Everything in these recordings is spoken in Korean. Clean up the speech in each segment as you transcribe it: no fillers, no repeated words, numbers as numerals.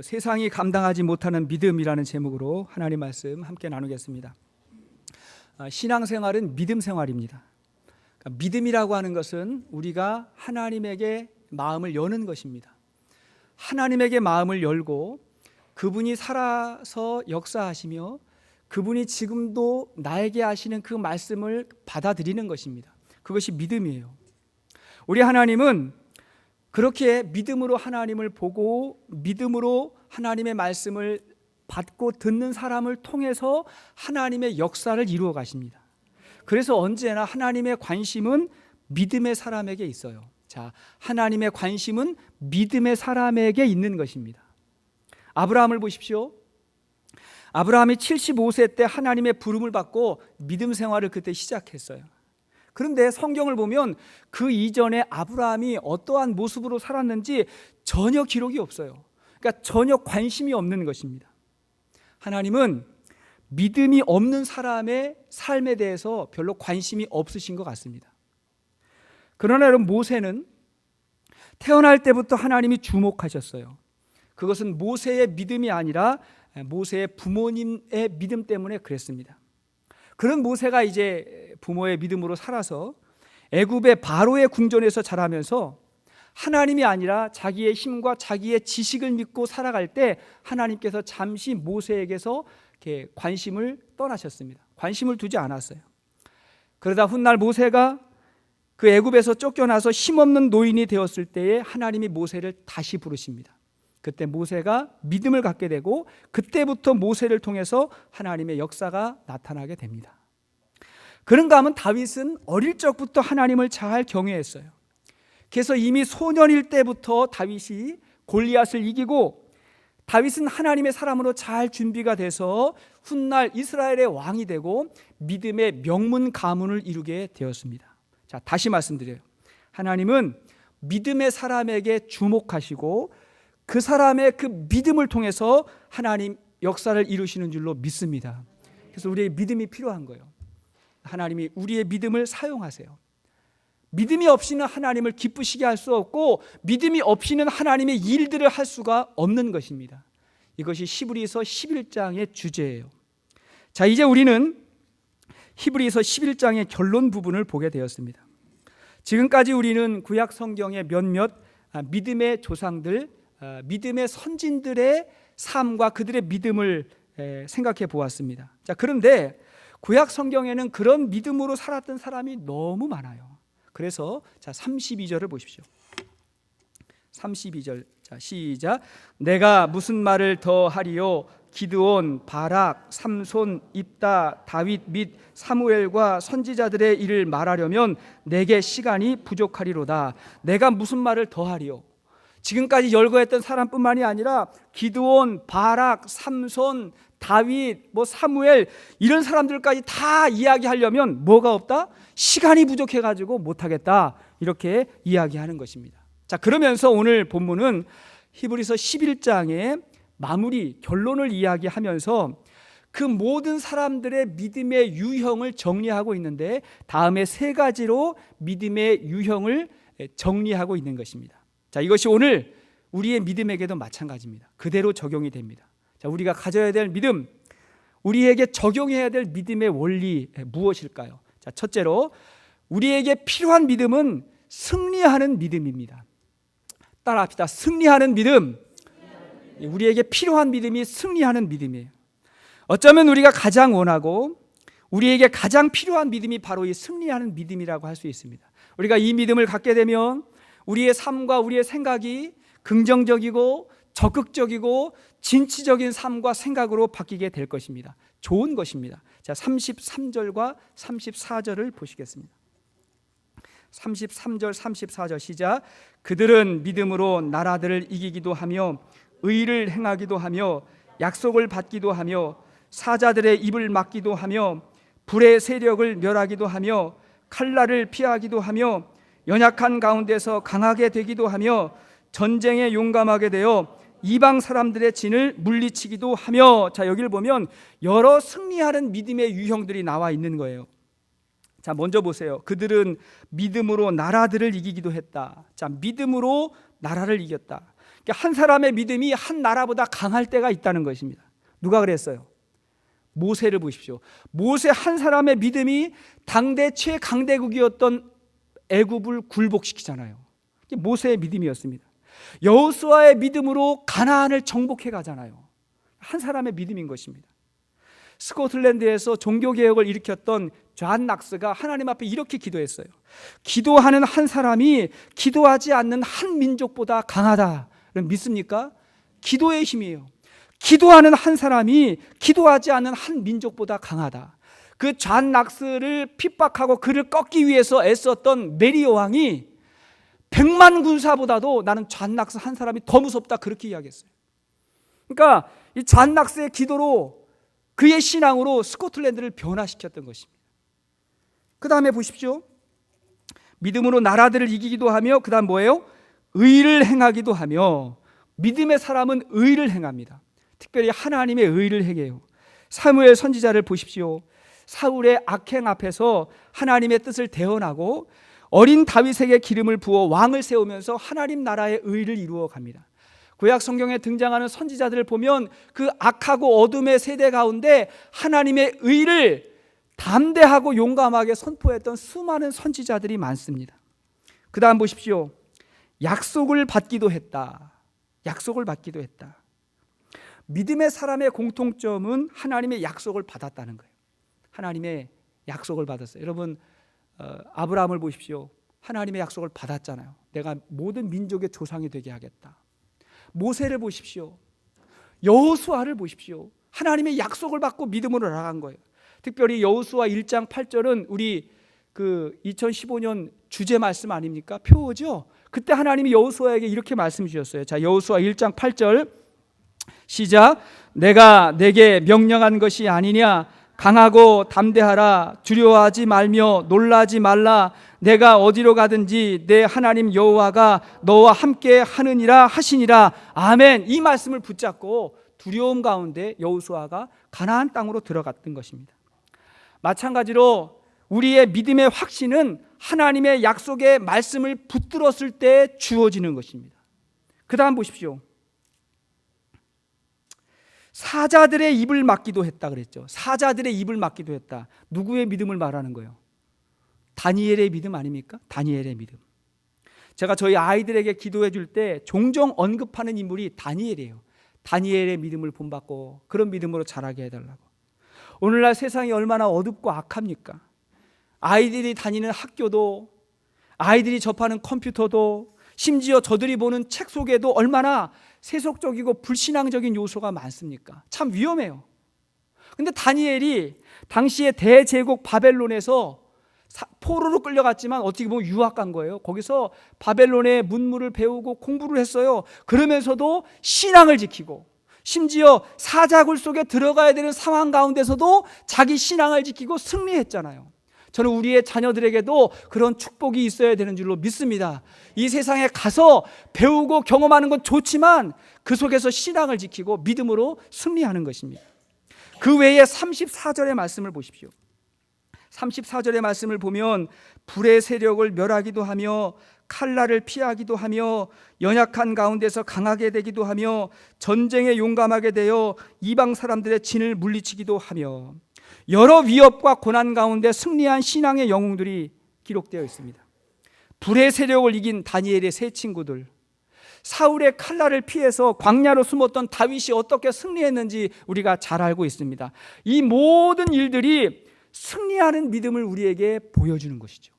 세상이 감당하지 못하는 믿음이라는 제목으로 하나님 말씀 함께 나누겠습니다. 신앙생활은 믿음 생활입니다. 그러니까 믿음이라고 하는 것은 우리가 하나님에게 마음을 여는 것입니다. 하나님에게 마음을 열고 그분이 살아서 역사하시며 그분이 지금도 나에게 하시는 그 말씀을 받아들이는 것입니다. 그것이 믿음이에요. 우리 하나님은 그렇게 믿음으로 하나님을 보고 믿음으로 하나님의 말씀을 받고 듣는 사람을 통해서 하나님의 역사를 이루어 가십니다. 그래서 언제나 하나님의 관심은 믿음의 사람에게 있어요. 자, 하나님의 관심은 믿음의 사람에게 있는 것입니다. 아브라함을 보십시오. 아브라함이 75세 때 하나님의 부름을 받고 믿음 생활을 그때 시작했어요. 그런데 성경을 보면 그 이전에 아브라함이 어떠한 모습으로 살았는지 전혀 기록이 없어요. 그러니까 전혀 관심이 없는 것입니다. 하나님은 믿음이 없는 사람의 삶에 대해서 별로 관심이 없으신 것 같습니다. 그러나 여러분, 모세는 태어날 때부터 하나님이 주목하셨어요. 그것은 모세의 믿음이 아니라 모세의 부모님의 믿음 때문에 그랬습니다. 그런 모세가 이제 부모의 믿음으로 살아서 애굽의 바로의 궁전에서 자라면서 하나님이 아니라 자기의 힘과 자기의 지식을 믿고 살아갈 때 하나님께서 잠시 모세에게서 이렇게 관심을 떠나셨습니다. 관심을 두지 않았어요. 그러다 훗날 모세가 그 애굽에서 쫓겨나서 힘없는 노인이 되었을 때에 하나님이 모세를 다시 부르십니다. 그때 모세가 믿음을 갖게 되고 그때부터 모세를 통해서 하나님의 역사가 나타나게 됩니다. 그런가 하면 다윗은 어릴 적부터 하나님을 잘 경외했어요. 그래서 이미 소년일 때부터 다윗이 골리앗을 이기고 다윗은 하나님의 사람으로 잘 준비가 돼서 훗날 이스라엘의 왕이 되고 믿음의 명문 가문을 이루게 되었습니다. 자, 다시 말씀드려요. 하나님은 믿음의 사람에게 주목하시고 그 사람의 그 믿음을 통해서 하나님 역사를 이루시는 줄로 믿습니다. 그래서 우리의 믿음이 필요한 거예요. 하나님이 우리의 믿음을 사용하세요. 믿음이 없이는 하나님을 기쁘시게 할 수 없고 믿음이 없이는 하나님의 일들을 할 수가 없는 것입니다. 이것이 히브리서 11장의 주제예요. 자, 이제 우리는 히브리서 11장의 결론 부분을 보게 되었습니다. 지금까지 우리는 구약 성경의 몇몇 믿음의 조상들, 믿음의 선진들의 삶과 그들의 믿음을 생각해 보았습니다. 자, 그런데 구약 성경에는 그런 믿음으로 살았던 사람이 너무 많아요. 그래서 자, 32절을 보십시오. 32절. 자, 시작. 내가 무슨 말을 더 하리요? 기드온, 바락, 삼손, 입다, 다윗 및 사무엘과 선지자들의 일을 말하려면 내게 시간이 부족하리로다. 내가 무슨 말을 더 하리요? 지금까지 열거했던 사람뿐만이 아니라 기드온, 바락, 삼손, 다윗, 사무엘 이런 사람들까지 다 이야기하려면 뭐가 없다? 시간이 부족해가지고 못하겠다, 이렇게 이야기하는 것입니다. 자, 그러면서 오늘 본문은 히브리서 11장의 마무리 결론을 이야기하면서 그 모든 사람들의 믿음의 유형을 정리하고 있는데 다음에 세 가지로 믿음의 유형을 정리하고 있는 것입니다. 자, 이것이 오늘 우리의 믿음에게도 마찬가지입니다. 그대로 적용이 됩니다. 자, 우리가 가져야 될 믿음, 우리에게 적용해야 될 믿음의 원리 무엇일까요? 자, 첫째로 우리에게 필요한 믿음은 승리하는 믿음입니다. 따라합시다. 승리하는 믿음. 우리에게 필요한 믿음이 승리하는 믿음이에요. 어쩌면 우리가 가장 원하고 우리에게 가장 필요한 믿음이 바로 이 승리하는 믿음이라고 할 수 있습니다. 우리가 이 믿음을 갖게 되면 우리의 삶과 우리의 생각이 긍정적이고 적극적이고 진취적인 삶과 생각으로 바뀌게 될 것입니다. 좋은 것입니다. 자, 33절과 34절을 보시겠습니다. 33절, 34절 시작. 그들은 믿음으로 나라들을 이기기도 하며 의를 행하기도 하며 약속을 받기도 하며 사자들의 입을 막기도 하며 불의 세력을 멸하기도 하며 칼날을 피하기도 하며 연약한 가운데서 강하게 되기도 하며 전쟁에 용감하게 되어 이방 사람들의 진을 물리치기도 하며. 자, 여기를 보면 여러 승리하는 믿음의 유형들이 나와 있는 거예요. 자, 먼저 보세요. 그들은 믿음으로 나라들을 이기기도 했다. 자, 믿음으로 나라를 이겼다. 한 사람의 믿음이 한 나라보다 강할 때가 있다는 것입니다. 누가 그랬어요? 모세를 보십시오. 모세 한 사람의 믿음이 당대 최강대국이었던 애굽을 굴복시키잖아요. 이게 모세의 믿음이었습니다. 여호수아의 믿음으로 가나안을 정복해 가잖아요. 한 사람의 믿음인 것입니다. 스코틀랜드에서 종교개혁을 일으켰던 존 낙스가 하나님 앞에 이렇게 기도했어요. 기도하는 한 사람이 기도하지 않는 한 민족보다 강하다. 믿습니까? 기도의 힘이에요. 기도하는 한 사람이 기도하지 않는 한 민족보다 강하다. 그 존 낙스를 핍박하고 그를 꺾기 위해서 애썼던 메리 여왕이 100만 군사보다도 나는 존 낙스 한 사람이 더 무섭다, 그렇게 이야기했어요. 그러니까 이 존 낙스의 기도로, 그의 신앙으로 스코틀랜드를 변화시켰던 것입니다. 그 다음에 보십시오. 믿음으로 나라들을 이기기도 하며, 그 다음 뭐예요? 의를 행하기도 하며. 믿음의 사람은 의를 행합니다. 특별히 하나님의 의를 행해요. 사무엘 선지자를 보십시오. 사울의 악행 앞에서 하나님의 뜻을 대언하고 어린 다윗에게 기름을 부어 왕을 세우면서 하나님 나라의 의를 이루어 갑니다. 구약 성경에 등장하는 선지자들을 보면 그 악하고 어둠의 세대 가운데 하나님의 의를 담대하고 용감하게 선포했던 수많은 선지자들이 많습니다. 그 다음 보십시오. 약속을 받기도 했다. 약속을 받기도 했다. 믿음의 사람의 공통점은 하나님의 약속을 받았다는 거예요. 하나님의 약속을 받았어요. 여러분, 아브라함을 보십시오. 하나님의 약속을 받았잖아요. 내가 모든 민족의 조상이 되게 하겠다. 모세를 보십시오. 여호수아를 보십시오. 하나님의 약속을 받고 믿음으로 나아간 거예요. 특별히 여호수아 1장 8절은 우리 2015년 주제 말씀 아닙니까? 표어죠. 그때 하나님이 여호수아에게 이렇게 말씀 주셨어요. 자, 여호수아 1장 8절 시작. 내가 내게 명령한 것이 아니냐? 강하고 담대하라. 두려워하지 말며 놀라지 말라. 내가 어디로 가든지 내 하나님 여호와가 너와 함께 하느니라 하시니라. 아멘. 이 말씀을 붙잡고 두려움 가운데 여호수아가 가나안 땅으로 들어갔던 것입니다. 마찬가지로 우리의 믿음의 확신은 하나님의 약속의 말씀을 붙들었을 때 주어지는 것입니다. 그 다음 보십시오. 사자들의 입을 막기도 했다 그랬죠. 사자들의 입을 막기도 했다. 누구의 믿음을 말하는 거예요? 다니엘의 믿음 아닙니까? 다니엘의 믿음. 제가 저희 아이들에게 기도해 줄 때 종종 언급하는 인물이 다니엘이에요. 다니엘의 믿음을 본받고 그런 믿음으로 자라게 해달라고. 오늘날 세상이 얼마나 어둡고 악합니까? 아이들이 다니는 학교도, 아이들이 접하는 컴퓨터도, 심지어 저들이 보는 책 속에도 얼마나 세속적이고 불신앙적인 요소가 많습니까? 참 위험해요. 근데 다니엘이 당시에 대제국 바벨론에서 포로로 끌려갔지만 어떻게 보면 유학 간 거예요. 거기서 바벨론의 문물을 배우고 공부를 했어요. 그러면서도 신앙을 지키고, 심지어 사자굴 속에 들어가야 되는 상황 가운데서도 자기 신앙을 지키고 승리했잖아요. 저는 우리의 자녀들에게도 그런 축복이 있어야 되는 줄로 믿습니다. 이 세상에 가서 배우고 경험하는 건 좋지만 그 속에서 신앙을 지키고 믿음으로 승리하는 것입니다. 그 외에 34절의 말씀을 보십시오. 34절의 말씀을 보면 불의 세력을 멸하기도 하며 칼날을 피하기도 하며 연약한 가운데서 강하게 되기도 하며 전쟁에 용감하게 되어 이방 사람들의 진을 물리치기도 하며 여러 위협과 고난 가운데 승리한 신앙의 영웅들이 기록되어 있습니다. 불의 세력을 이긴 다니엘의 세 친구들, 사울의 칼날을 피해서 광야로 숨었던 다윗이 어떻게 승리했는지 우리가 잘 알고 있습니다. 이 모든 일들이 승리하는 믿음을 우리에게 보여주는 것이죠.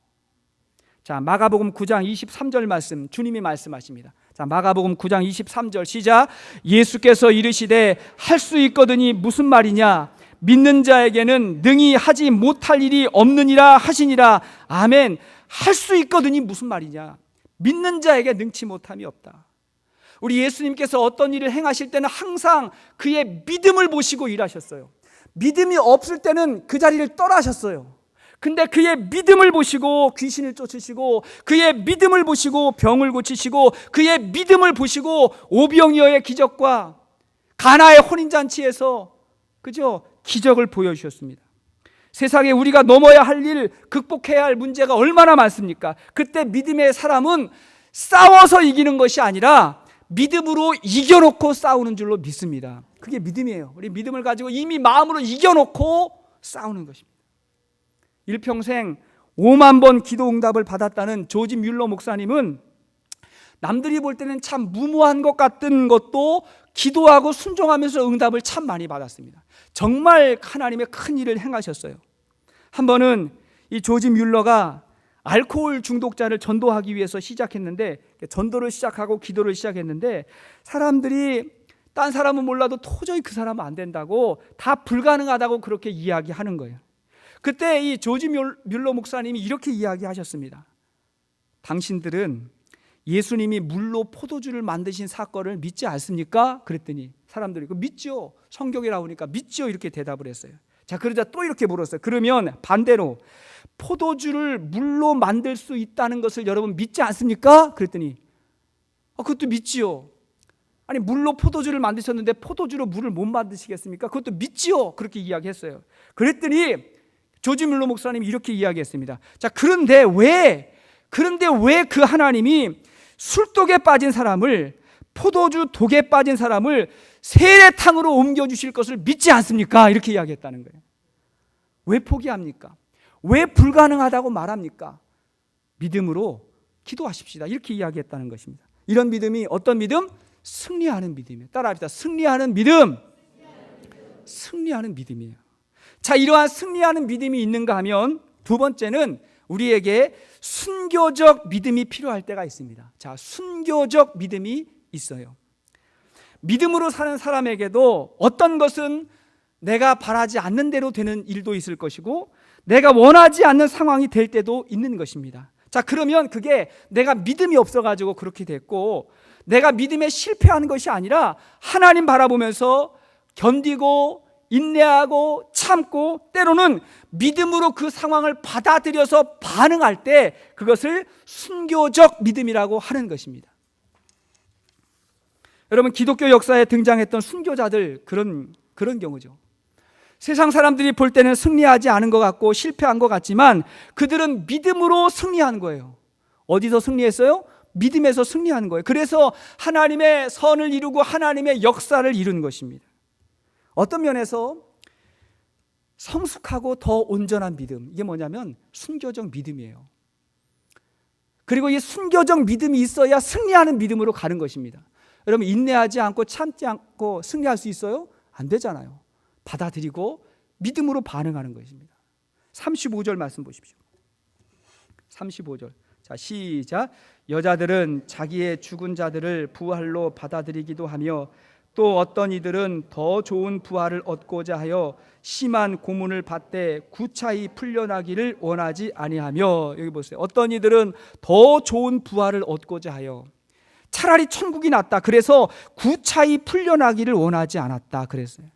자, 마가복음 9장 23절 말씀, 주님이 말씀하십니다. 자, 마가복음 9장 23절 시작. 예수께서 이르시되 할 수 있거든이 무슨 말이냐? 믿는 자에게는 능히 하지 못할 일이 없느니라 하시니라. 아멘. 할 수 있거든이 무슨 말이냐? 믿는 자에게 능치 못함이 없다. 우리 예수님께서 어떤 일을 행하실 때는 항상 그의 믿음을 보시고 일하셨어요. 믿음이 없을 때는 그 자리를 떠나셨어요. 근데 그의 믿음을 보시고 귀신을 쫓으시고, 그의 믿음을 보시고 병을 고치시고, 그의 믿음을 보시고 오병이어의 기적과 가나의 혼인잔치에서 그죠? 기적을 보여주셨습니다. 세상에 우리가 넘어야 할 일, 극복해야 할 문제가 얼마나 많습니까? 그때 믿음의 사람은 싸워서 이기는 것이 아니라 믿음으로 이겨놓고 싸우는 줄로 믿습니다. 그게 믿음이에요. 우리 믿음을 가지고 이미 마음으로 이겨놓고 싸우는 것입니다. 일평생 5만 번 기도 응답을 받았다는 조지 뮬러 목사님은 남들이 볼 때는 참 무모한 것 같은 것도 기도하고 순종하면서 응답을 참 많이 받았습니다. 정말 하나님의 큰 일을 행하셨어요. 한 번은 이 조지 뮬러가 알코올 중독자를 전도하기 위해서 시작했는데, 전도를 시작하고 기도를 시작했는데, 사람들이 딴 사람은 몰라도 도저히 그 사람은 안 된다고, 다 불가능하다고 그렇게 이야기하는 거예요. 그때 이 조지 뮬러 목사님이 이렇게 이야기하셨습니다. 당신들은 예수님이 물로 포도주를 만드신 사건을 믿지 않습니까? 그랬더니 사람들이 믿죠. 성경에 나오니까 믿죠. 이렇게 대답을 했어요. 자, 그러자 또 이렇게 물었어요. 그러면 반대로 포도주를 물로 만들 수 있다는 것을 여러분 믿지 않습니까? 그랬더니 그것도 믿지요. 아니, 물로 포도주를 만드셨는데 포도주로 물을 못 만드시겠습니까? 그것도 믿지요. 그렇게 이야기했어요. 그랬더니 조지 뮬러 목사님이 이렇게 이야기했습니다. 자, 그런데 왜 그 하나님이 술독에 빠진 사람을, 포도주 독에 빠진 사람을 세례탕으로 옮겨주실 것을 믿지 않습니까? 이렇게 이야기했다는 거예요. 왜 포기합니까? 왜 불가능하다고 말합니까? 믿음으로 기도하십시다. 이렇게 이야기했다는 것입니다. 이런 믿음이 어떤 믿음? 승리하는 믿음이에요. 따라합시다. 승리하는 믿음. 승리하는 믿음이에요. 자, 이러한 승리하는 믿음이 있는가 하면 두 번째는 우리에게 순교적 믿음이 필요할 때가 있습니다. 자, 순교적 믿음이 있어요. 믿음으로 사는 사람에게도 어떤 것은 내가 바라지 않는 대로 되는 일도 있을 것이고, 내가 원하지 않는 상황이 될 때도 있는 것입니다. 자, 그러면 그게 내가 믿음이 없어가지고 그렇게 됐고, 내가 믿음에 실패한 것이 아니라 하나님 바라보면서 견디고 인내하고 참고, 때로는 믿음으로 그 상황을 받아들여서 반응할 때 그것을 순교적 믿음이라고 하는 것입니다. 여러분, 기독교 역사에 등장했던 순교자들, 그런 경우죠. 세상 사람들이 볼 때는 승리하지 않은 것 같고 실패한 것 같지만 그들은 믿음으로 승리한 거예요. 어디서 승리했어요? 믿음에서 승리한 거예요. 그래서 하나님의 선을 이루고 하나님의 역사를 이룬 것입니다. 어떤 면에서 성숙하고 더 온전한 믿음, 이게 뭐냐면 순교적 믿음이에요. 그리고 이 순교적 믿음이 있어야 승리하는 믿음으로 가는 것입니다. 여러분, 인내하지 않고 참지 않고 승리할 수 있어요? 안 되잖아요. 받아들이고 믿음으로 반응하는 것입니다. 35절 말씀 보십시오. 35절. 자, 시작. 여자들은 자기의 죽은 자들을 부활로 받아들이기도 하며, 또 어떤 이들은 더 좋은 부활을 얻고자 하여 심한 고문을 받되 구차히 풀려나기를 원하지 아니하며. 여기 보세요. 어떤 이들은 더 좋은 부활을 얻고자 하여, 차라리 천국이 낫다, 그래서 구차히 풀려나기를 원하지 않았다 그랬어요.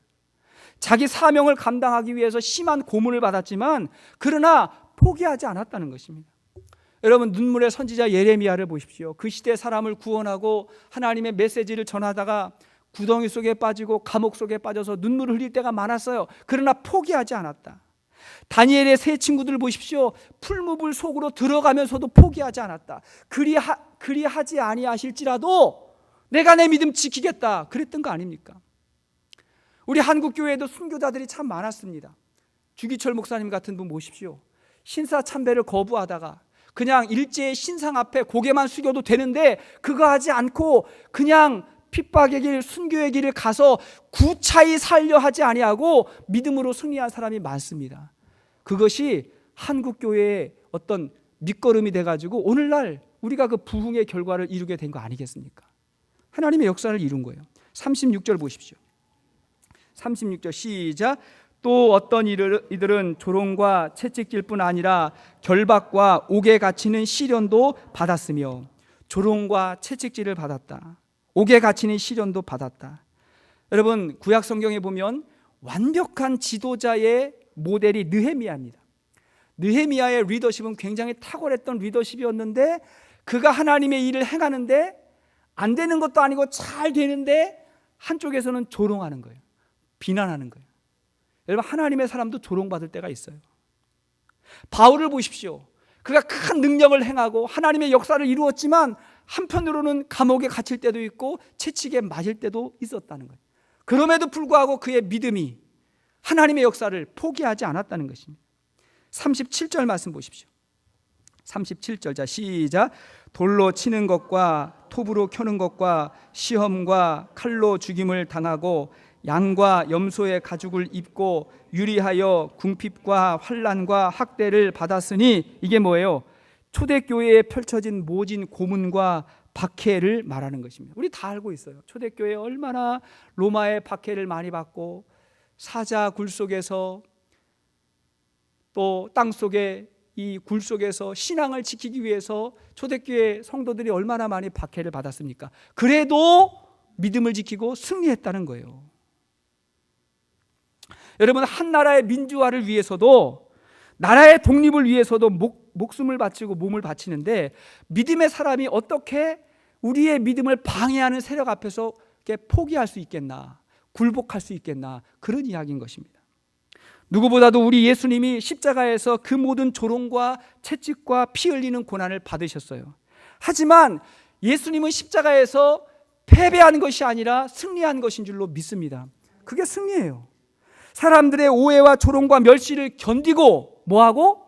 자기 사명을 감당하기 위해서 심한 고문을 받았지만 그러나 포기하지 않았다는 것입니다. 여러분, 눈물의 선지자 예레미야를 보십시오. 그 시대 사람을 구원하고 하나님의 메시지를 전하다가 구덩이 속에 빠지고 감옥 속에 빠져서 눈물을 흘릴 때가 많았어요. 그러나 포기하지 않았다. 다니엘의 세 친구들 보십시오. 풀무불 속으로 들어가면서도 포기하지 않았다. 그리하지 아니하실지라도 내가 내 믿음 지키겠다, 그랬던 거 아닙니까? 우리 한국교회에도 순교자들이 참 많았습니다. 주기철 목사님 같은 분 보십시오. 신사참배를 거부하다가 그냥 일제의 신상 앞에 고개만 숙여도 되는데 그거 하지 않고 그냥 핍박의 길, 순교의 길을 가서 구차히 살려 하지 아니하고 믿음으로 승리한 사람이 많습니다. 그것이 한국교회의 어떤 밑거름이 돼가지고 오늘날 우리가 그 부흥의 결과를 이루게 된 거 아니겠습니까? 하나님의 역사를 이룬 거예요. 36절 보십시오. 36절 시작. 또 어떤 이들은 조롱과 채찍질 뿐 아니라 결박과 옥에 갇히는 시련도 받았으며, 조롱과 채찍질을 받았다, 옥에 갇히는 시련도 받았다. 여러분, 구약 성경에 보면 완벽한 지도자의 모델이 느헤미야입니다. 느헤미야의 리더십은 굉장히 탁월했던 리더십이었는데, 그가 하나님의 일을 행하는데 안 되는 것도 아니고 잘 되는데 한쪽에서는 조롱하는 거예요. 비난하는 거예요. 여러분, 하나님의 사람도 조롱받을 때가 있어요. 바울을 보십시오. 그가 큰 능력을 행하고 하나님의 역사를 이루었지만 한편으로는 감옥에 갇힐 때도 있고 채찍에 맞을 때도 있었다는 거예요. 그럼에도 불구하고 그의 믿음이 하나님의 역사를 포기하지 않았다는 것입니다. 37절 말씀 보십시오. 37절, 자 시작. 돌로 치는 것과 톱으로 켜는 것과 시험과 칼로 죽임을 당하고 양과 염소의 가죽을 입고 유리하여 궁핍과 환난과 학대를 받았으니, 이게 뭐예요? 초대교회에 펼쳐진 모진 고문과 박해를 말하는 것입니다. 우리 다 알고 있어요. 초대교회 얼마나 로마의 박해를 많이 받고 사자 굴 속에서 또 땅속에 이 굴 속에서 신앙을 지키기 위해서 초대교회 성도들이 얼마나 많이 박해를 받았습니까? 그래도 믿음을 지키고 승리했다는 거예요. 여러분, 한 나라의 민주화를 위해서도, 나라의 독립을 위해서도 목숨을 바치고 몸을 바치는데, 믿음의 사람이 어떻게 우리의 믿음을 방해하는 세력 앞에서 포기할 수 있겠나, 굴복할 수 있겠나, 그런 이야기인 것입니다. 누구보다도 우리 예수님이 십자가에서 그 모든 조롱과 채찍과 피 흘리는 고난을 받으셨어요. 하지만 예수님은 십자가에서 패배한 것이 아니라 승리한 것인 줄로 믿습니다. 그게 승리예요. 사람들의 오해와 조롱과 멸시를 견디고, 뭐하고?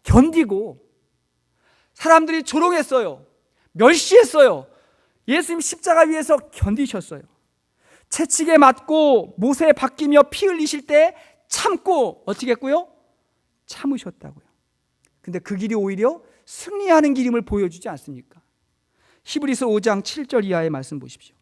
견디고. 사람들이 조롱했어요. 멸시했어요. 예수님 십자가 위에서 견디셨어요. 채찍에 맞고 못에 박히며 피 흘리실 때 참고 어떻게 했고요? 참으셨다고요. 근데 그 길이 오히려 승리하는 길임을 보여주지 않습니까? 히브리서 5장 7절 이하의 말씀 보십시오.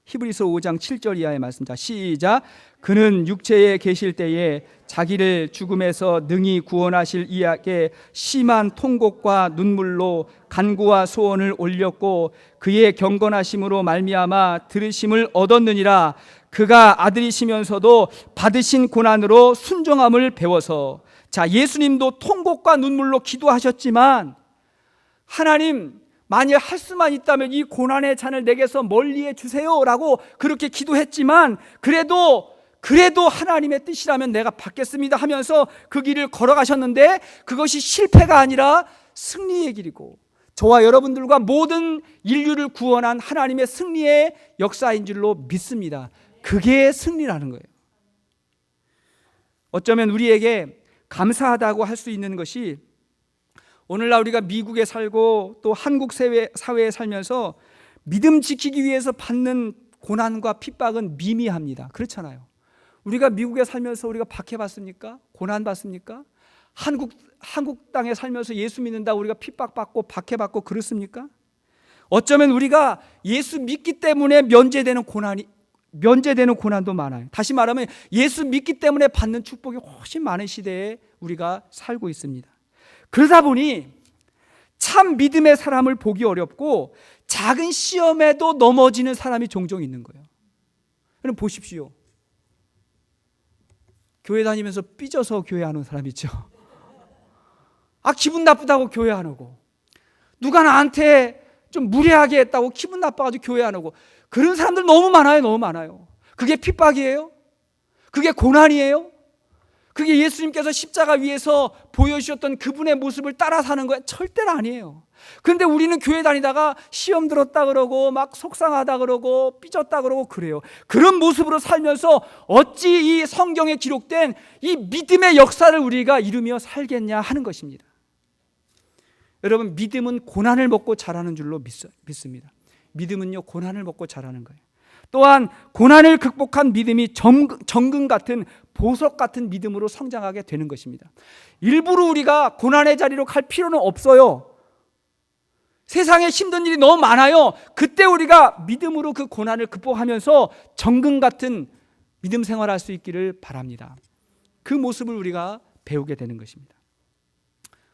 히브리서 5장 7절 이하의 말씀, 자 시작. 그는 육체에 계실 때에 자기를 죽음에서 능히 구원하실 이에게 심한 통곡과 눈물로 간구와 소원을 올렸고 그의 경건하심으로 말미암아 들으심을 얻었느니라. 그가 아들이시면서도 받으신 고난으로 순종함을 배워서. 자, 예수님도 통곡과 눈물로 기도하셨지만, 하나님 만약 할 수만 있다면 이 고난의 잔을 내게서 멀리해 주세요라고 그렇게 기도했지만, 그래도 하나님의 뜻이라면 내가 받겠습니다 하면서 그 길을 걸어가셨는데, 그것이 실패가 아니라 승리의 길이고 저와 여러분들과 모든 인류를 구원한 하나님의 승리의 역사인 줄로 믿습니다. 그게 승리라는 거예요. 어쩌면 우리에게 감사하다고 할 수 있는 것이, 오늘날 우리가 미국에 살고 또 한국 사회에 살면서 믿음 지키기 위해서 받는 고난과 핍박은 미미합니다. 그렇잖아요. 우리가 미국에 살면서 우리가 박해받습니까? 고난받습니까? 한국 땅에 살면서 예수 믿는다 우리가 핍박받고 박해받고 그렇습니까? 어쩌면 우리가 예수 믿기 때문에 면제되는 고난도 많아요. 다시 말하면 예수 믿기 때문에 받는 축복이 훨씬 많은 시대에 우리가 살고 있습니다. 그러다 보니 참 믿음의 사람을 보기 어렵고 작은 시험에도 넘어지는 사람이 종종 있는 거예요. 여러분 보십시오. 교회 다니면서 삐져서 교회 안 오는 사람 있죠. 기분 나쁘다고 교회 안 오고, 누가 나한테 좀 무례하게 했다고 기분 나빠가지고 교회 안 오고, 그런 사람들 너무 많아요. 너무 많아요. 그게 핍박이에요? 그게 고난이에요? 그게 예수님께서 십자가 위에서 보여주셨던 그분의 모습을 따라 사는 거예요? 절대로 아니에요. 그런데 우리는 교회 다니다가 시험 들었다 그러고 막 속상하다 그러고 삐졌다 그러고 그래요. 그런 모습으로 살면서 어찌 이 성경에 기록된 이 믿음의 역사를 우리가 이루며 살겠냐 하는 것입니다. 여러분, 믿음은 고난을 먹고 자라는 줄로 믿습니다. 믿음은요, 고난을 먹고 자라는 거예요. 또한 고난을 극복한 믿음이 정금 같은, 보석 같은 믿음으로 성장하게 되는 것입니다. 일부러 우리가 고난의 자리로 갈 필요는 없어요. 세상에 힘든 일이 너무 많아요. 그때 우리가 믿음으로 그 고난을 극복하면서 정금 같은 믿음 생활할 수 있기를 바랍니다. 그 모습을 우리가 배우게 되는 것입니다.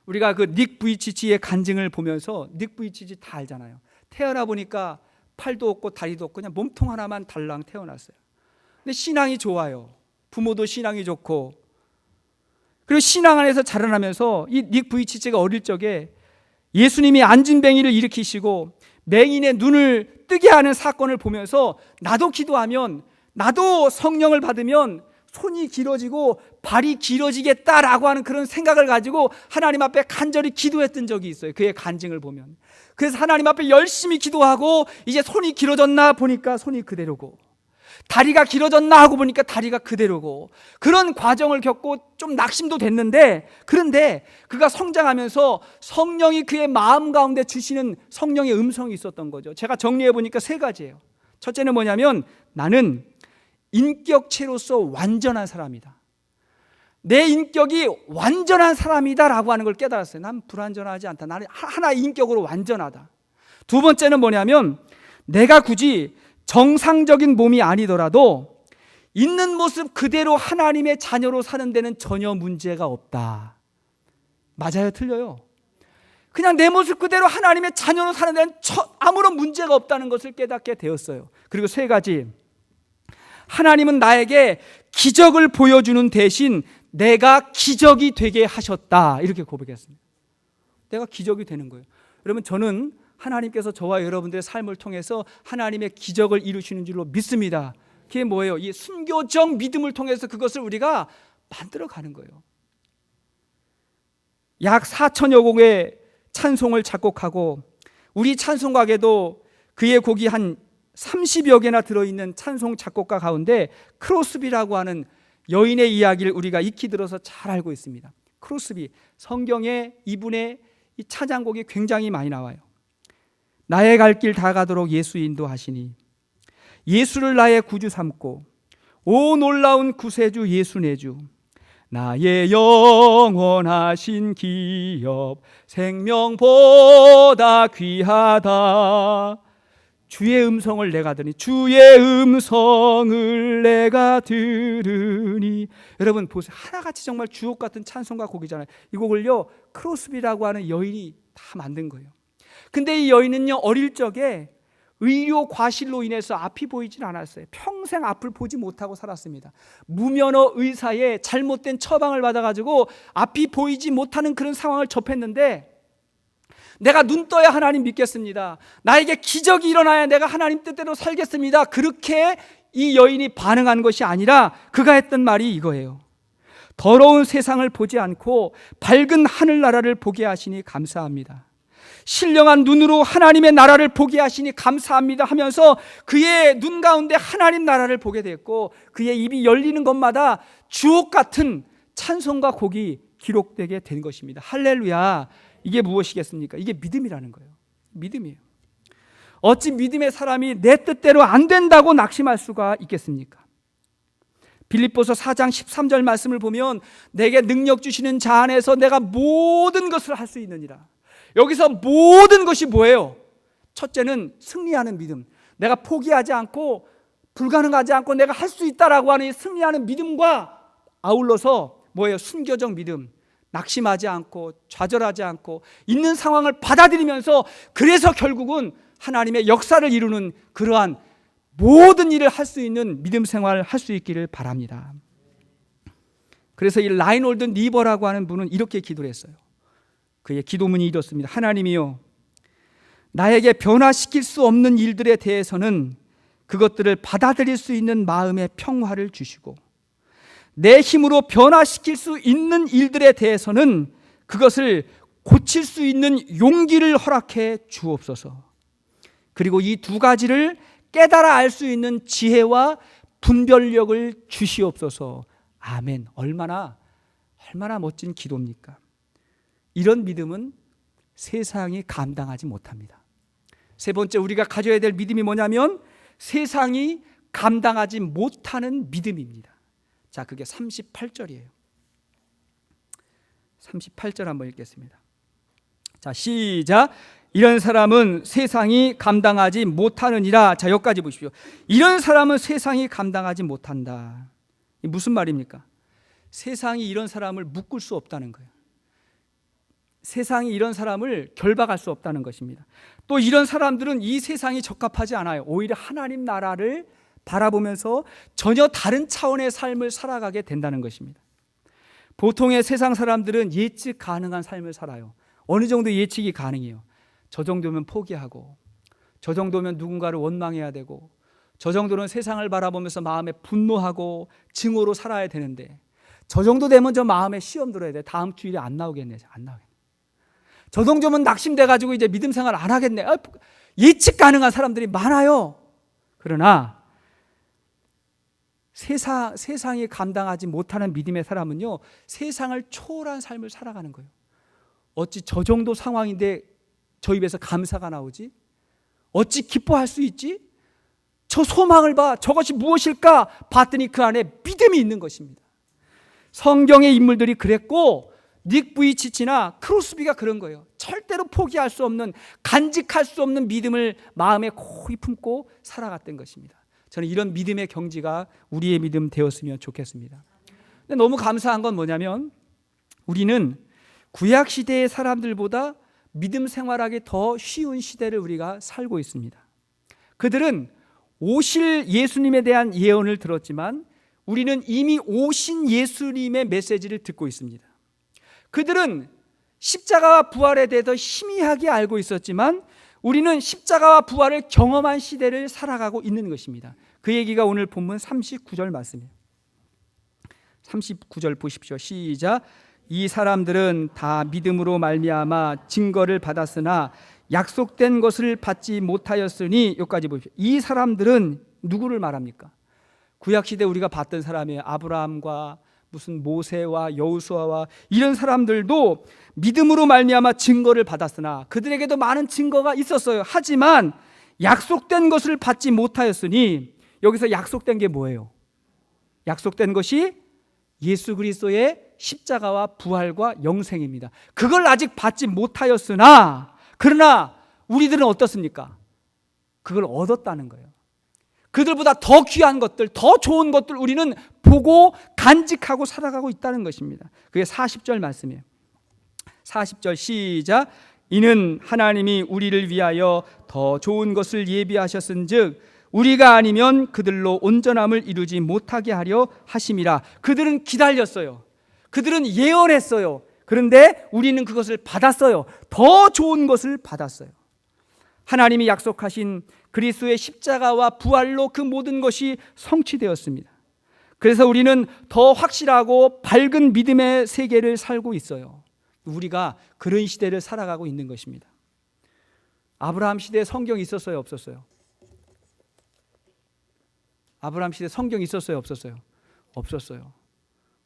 우리가 그 닉 부이치치의 간증을 보면서, 닉 부이치치 다 알잖아요. 태어나 보니까 팔도 없고 다리도 없고 그냥 몸통 하나만 달랑 태어났어요. 근데 신앙이 좋아요. 부모도 신앙이 좋고, 그리고 신앙 안에서 자라나면서 이 닉 부이치치가 어릴 적에 예수님이 안진뱅이를 일으키시고 맹인의 눈을 뜨게 하는 사건을 보면서, 나도 기도하면, 나도 성령을 받으면 손이 길어지고 발이 길어지겠다라고 하는 그런 생각을 가지고 하나님 앞에 간절히 기도했던 적이 있어요. 그의 간증을 보면. 그래서 하나님 앞에 열심히 기도하고 이제 손이 길어졌나 보니까 손이 그대로고, 다리가 길어졌나 하고 보니까 다리가 그대로고, 그런 과정을 겪고 좀 낙심도 됐는데, 그런데 그가 성장하면서 성령이 그의 마음 가운데 주시는 성령의 음성이 있었던 거죠. 제가 정리해 보니까 세 가지예요. 첫째는 뭐냐면, 나는 인격체로서 완전한 사람이다. 내 인격이 완전한 사람이다 라고 하는 걸 깨달았어요. 난 불완전하지 않다. 나는 하나 인격으로 완전하다. 두 번째는 뭐냐면, 내가 굳이 정상적인 몸이 아니더라도 있는 모습 그대로 하나님의 자녀로 사는 데는 전혀 문제가 없다. 맞아요, 틀려요? 그냥 내 모습 그대로 하나님의 자녀로 사는 데는 아무런 문제가 없다는 것을 깨닫게 되었어요. 그리고 세 가지, 하나님은 나에게 기적을 보여주는 대신 내가 기적이 되게 하셨다, 이렇게 고백했습니다. 내가 기적이 되는 거예요. 여러분, 저는 하나님께서 저와 여러분들의 삶을 통해서 하나님의 기적을 이루시는 줄로 믿습니다. 그게 뭐예요? 이 순교적 믿음을 통해서 그것을 우리가 만들어가는 거예요. 약 4천여 곡의 찬송을 작곡하고, 우리 찬송가에도 그의 곡이 한 30여 개나 들어있는 찬송 작곡가 가운데 크로스비라고 하는 여인의 이야기를 우리가 익히 들어서 잘 알고 있습니다. 크로스비, 성경에 이분의 이 찬양곡이 굉장히 많이 나와요. 나의 갈 길 다 가도록 예수 인도하시니, 예수를 나의 구주 삼고, 오 놀라운 구세주 예수 내 주, 나의 영원하신 기업 생명보다 귀하다. 주의 음성을 내가 들으니, 주의 음성을 내가 들으니. 여러분 보세요, 하나같이 정말 주옥 같은 찬송가 곡이잖아요. 이 곡을요 크로스비라고 하는 여인이 다 만든 거예요. 근데 이 여인은요 어릴 적에 의료 과실로 인해서 앞이 보이질 않았어요. 평생 앞을 보지 못하고 살았습니다. 무면허 의사의 잘못된 처방을 받아가지고 앞이 보이지 못하는 그런 상황을 접했는데, 내가 눈 떠야 하나님 믿겠습니다, 나에게 기적이 일어나야 내가 하나님 뜻대로 살겠습니다, 그렇게 이 여인이 반응한 것이 아니라 그가 했던 말이 이거예요. 더러운 세상을 보지 않고 밝은 하늘나라를 보게 하시니 감사합니다. 신령한 눈으로 하나님의 나라를 보게 하시니 감사합니다 하면서 그의 눈 가운데 하나님 나라를 보게 됐고, 그의 입이 열리는 것마다 주옥 같은 찬송과 곡이 기록되게 된 것입니다. 할렐루야. 이게 무엇이겠습니까? 이게 믿음이라는 거예요. 믿음이에요. 어찌 믿음의 사람이 내 뜻대로 안 된다고 낙심할 수가 있겠습니까? 빌립보서 4장 13절 말씀을 보면, 내게 능력 주시는 자 안에서 내가 모든 것을 할 수 있느니라. 여기서 모든 것이 뭐예요? 첫째는 승리하는 믿음. 내가 포기하지 않고 불가능하지 않고 내가 할 수 있다라고 하는 이 승리하는 믿음과 아울러서 뭐예요? 순교적 믿음. 낙심하지 않고 좌절하지 않고 있는 상황을 받아들이면서, 그래서 결국은 하나님의 역사를 이루는 그러한 모든 일을 할 수 있는 믿음 생활을 할 수 있기를 바랍니다. 그래서 이 라인홀드 니버라고 하는 분은 이렇게 기도를 했어요. 그의 기도문이 이렇습니다. 하나님이요, 나에게 변화시킬 수 없는 일들에 대해서는 그것들을 받아들일 수 있는 마음의 평화를 주시고, 내 힘으로 변화시킬 수 있는 일들에 대해서는 그것을 고칠 수 있는 용기를 허락해 주옵소서. 그리고 이 두 가지를 깨달아 알 수 있는 지혜와 분별력을 주시옵소서. 아멘. 얼마나 멋진 기도입니까? 이런 믿음은 세상이 감당하지 못합니다. 세 번째, 우리가 가져야 될 믿음이 뭐냐면 세상이 감당하지 못하는 믿음입니다. 자, 그게 38절이에요. 38절 한번 읽겠습니다. 자, 시작. 이런 사람은 세상이 감당하지 못하느니라. 자, 여기까지 보십시오. 이런 사람은 세상이 감당하지 못한다. 이게 무슨 말입니까? 세상이 이런 사람을 묶을 수 없다는 거예요. 세상이 이런 사람을 결박할 수 없다는 것입니다. 또 이런 사람들은 이 세상이 적합하지 않아요. 오히려 하나님 나라를 바라보면서 전혀 다른 차원의 삶을 살아가게 된다는 것입니다. 보통의 세상 사람들은 예측 가능한 삶을 살아요. 어느 정도 예측이 가능해요. 저 정도면 포기하고, 저 정도면 누군가를 원망해야 되고, 저 정도는 세상을 바라보면서 마음에 분노하고 증오로 살아야 되는데, 저 정도 되면 저 마음에 시험 들어야 돼. 다음 주일에 안 나오겠네. 안 나오겠네. 저 정도면 낙심돼가지고 이제 믿음 생활 안 하겠네. 예측 가능한 사람들이 많아요. 그러나 세상이 감당하지 못하는 믿음의 사람은요, 세상을 초월한 삶을 살아가는 거예요. 어찌 저 정도 상황인데 저 입에서 감사가 나오지? 어찌 기뻐할 수 있지? 저 소망을 봐. 저것이 무엇일까? 봤더니 그 안에 믿음이 있는 것입니다. 성경의 인물들이 그랬고, 닉 부이치치나 크로스비가 그런 거예요. 절대로 포기할 수 없는, 간직할 수 없는 믿음을 마음에 고이 품고 살아갔던 것입니다. 저는 이런 믿음의 경지가 우리의 믿음 되었으면 좋겠습니다. 근데 너무 감사한 건 뭐냐면, 우리는 구약 시대의 사람들보다 믿음 생활하기 더 쉬운 시대를 우리가 살고 있습니다. 그들은 오실 예수님에 대한 예언을 들었지만 우리는 이미 오신 예수님의 메시지를 듣고 있습니다. 그들은 십자가와 부활에 대해서 희미하게 알고 있었지만 우리는 십자가와 부활을 경험한 시대를 살아가고 있는 것입니다. 그 얘기가 오늘 본문 39절 말씀이에요. 39절 보십시오. 시작. 이 사람들은 다 믿음으로 말미암아 증거를 받았으나 약속된 것을 받지 못하였으니, 여기까지 보십시오. 이 사람들은 누구를 말합니까? 구약시대 우리가 봤던 사람이에요. 아브라함과 무슨 모세와 여호수아와 이런 사람들도 믿음으로 말미암아 증거를 받았으나, 그들에게도 많은 증거가 있었어요. 하지만 약속된 것을 받지 못하였으니, 여기서 약속된 게 뭐예요? 약속된 것이 예수 그리스도의 십자가와 부활과 영생입니다. 그걸 아직 받지 못하였으나, 그러나 우리들은 어떻습니까? 그걸 얻었다는 거예요. 그들보다 더 귀한 것들, 더 좋은 것들 우리는 보고 간직하고 살아가고 있다는 것입니다. 그게 40절 말씀이에요. 40절 시작. 이는 하나님이 우리를 위하여 더 좋은 것을 예비하셨은즉 우리가 아니면 그들로 온전함을 이루지 못하게 하려 하심이라. 그들은 기다렸어요. 그들은 예언했어요. 그런데 우리는 그것을 받았어요. 더 좋은 것을 받았어요. 하나님이 약속하신 그리스도의 십자가와 부활로 그 모든 것이 성취되었습니다. 그래서 우리는 더 확실하고 밝은 믿음의 세계를 살고 있어요. 우리가 그런 시대를 살아가고 있는 것입니다. 아브라함 시대에 성경이 있었어요, 없었어요? 아브라함 시대에 성경이 있었어요, 없었어요? 없었어요.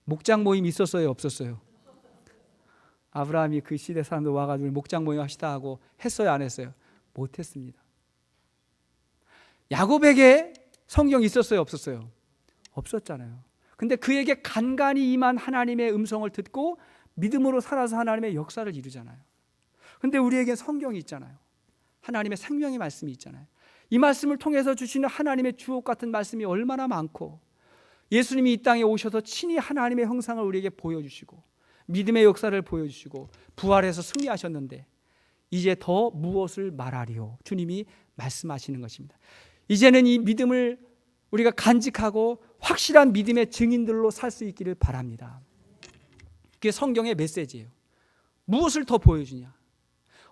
목장 모임 있었어요, 없었어요? 아브라함이 그 시대 사람들 와가지고 목장 모임 합시다 하고 했어요, 안 했어요? 못했습니다. 야곱에게 성경이 있었어요, 없었어요? 없었잖아요. 근데 그에게 간간히 임한 하나님의 음성을 듣고 믿음으로 살아서 하나님의 역사를 이루잖아요. 근데 우리에게 성경이 있잖아요. 하나님의 생명의 말씀이 있잖아요. 이 말씀을 통해서 주시는 하나님의 주옥 같은 말씀이 얼마나 많고, 예수님이 이 땅에 오셔서 친히 하나님의 형상을 우리에게 보여주시고 믿음의 역사를 보여주시고 부활해서 승리하셨는데 이제 더 무엇을 말하리요? 주님이 말씀하시는 것입니다. 이제는 이 믿음을 우리가 간직하고 확실한 믿음의 증인들로 살 수 있기를 바랍니다. 그게 성경의 메시지예요. 무엇을 더 보여주냐?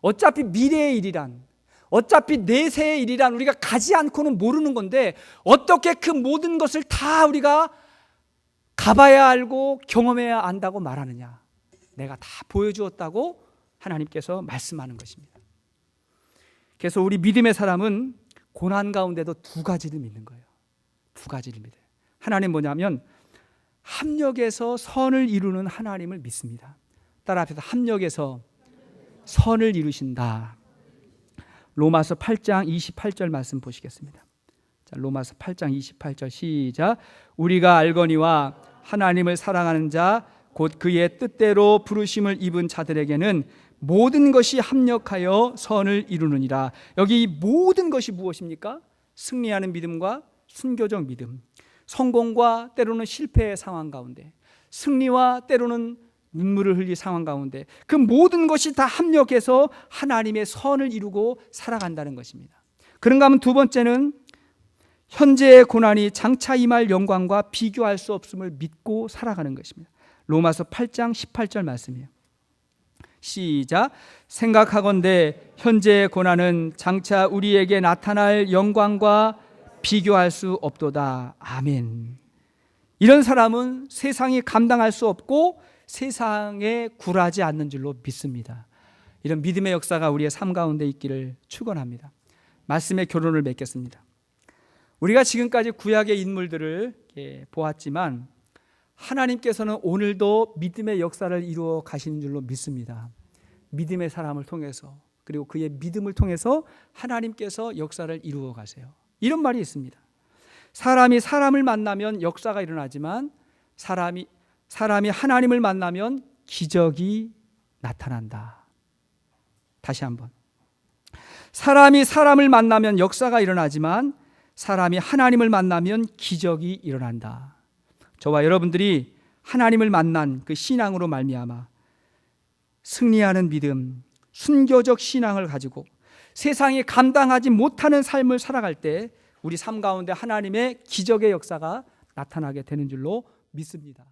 어차피 미래의 일이란, 어차피 내세의 일이란 우리가 가지 않고는 모르는 건데 어떻게 그 모든 것을 다 우리가 가봐야 알고 경험해야 안다고 말하느냐? 내가 다 보여주었다고 하나님께서 말씀하는 것입니다. 그래서 우리 믿음의 사람은 고난 가운데도 두 가지를 믿는 거예요. 두 가지를 믿어요. 하나님 뭐냐면 합력해서 선을 이루는 하나님을 믿습니다. 따라합시다. 합력해서 선을 이루신다. 로마서 8장 28절 말씀 보시겠습니다. 자, 로마서 8장 28절 시작. 우리가 알거니와 하나님을 사랑하는 자 곧 그의 뜻대로 부르심을 입은 자들에게는 모든 것이 합력하여 선을 이루느니라. 여기 이 모든 것이 무엇입니까? 승리하는 믿음과 순교적 믿음, 성공과 때로는 실패의 상황 가운데, 승리와 때로는 눈물을 흘릴 상황 가운데 그 모든 것이 다 합력해서 하나님의 선을 이루고 살아간다는 것입니다. 그런가 하면 두 번째는 현재의 고난이 장차 임할 영광과 비교할 수 없음을 믿고 살아가는 것입니다. 로마서 8장 18절 말씀이에요. 시작. 생각하건대 현재의 고난은 장차 우리에게 나타날 영광과 비교할 수 없도다. 아멘. 이런 사람은 세상이 감당할 수 없고 세상에 굴하지 않는 줄로 믿습니다. 이런 믿음의 역사가 우리의 삶 가운데 있기를 축원합니다. 말씀의 결론을 맺겠습니다. 우리가 지금까지 구약의 인물들을 보았지만 하나님께서는 오늘도 믿음의 역사를 이루어 가시는 줄로 믿습니다. 믿음의 사람을 통해서, 그리고 그의 믿음을 통해서 하나님께서 역사를 이루어 가세요. 이런 말이 있습니다. 사람이 사람을 만나면 역사가 일어나지만 사람이 하나님을 만나면 기적이 나타난다. 다시 한번. 사람이 사람을 만나면 역사가 일어나지만 사람이 하나님을 만나면 기적이 일어난다. 저와 여러분들이 하나님을 만난 그 신앙으로 말미암아 승리하는 믿음, 순교적 신앙을 가지고 세상이 감당하지 못하는 삶을 살아갈 때 우리 삶 가운데 하나님의 기적의 역사가 나타나게 되는 줄로 믿습니다.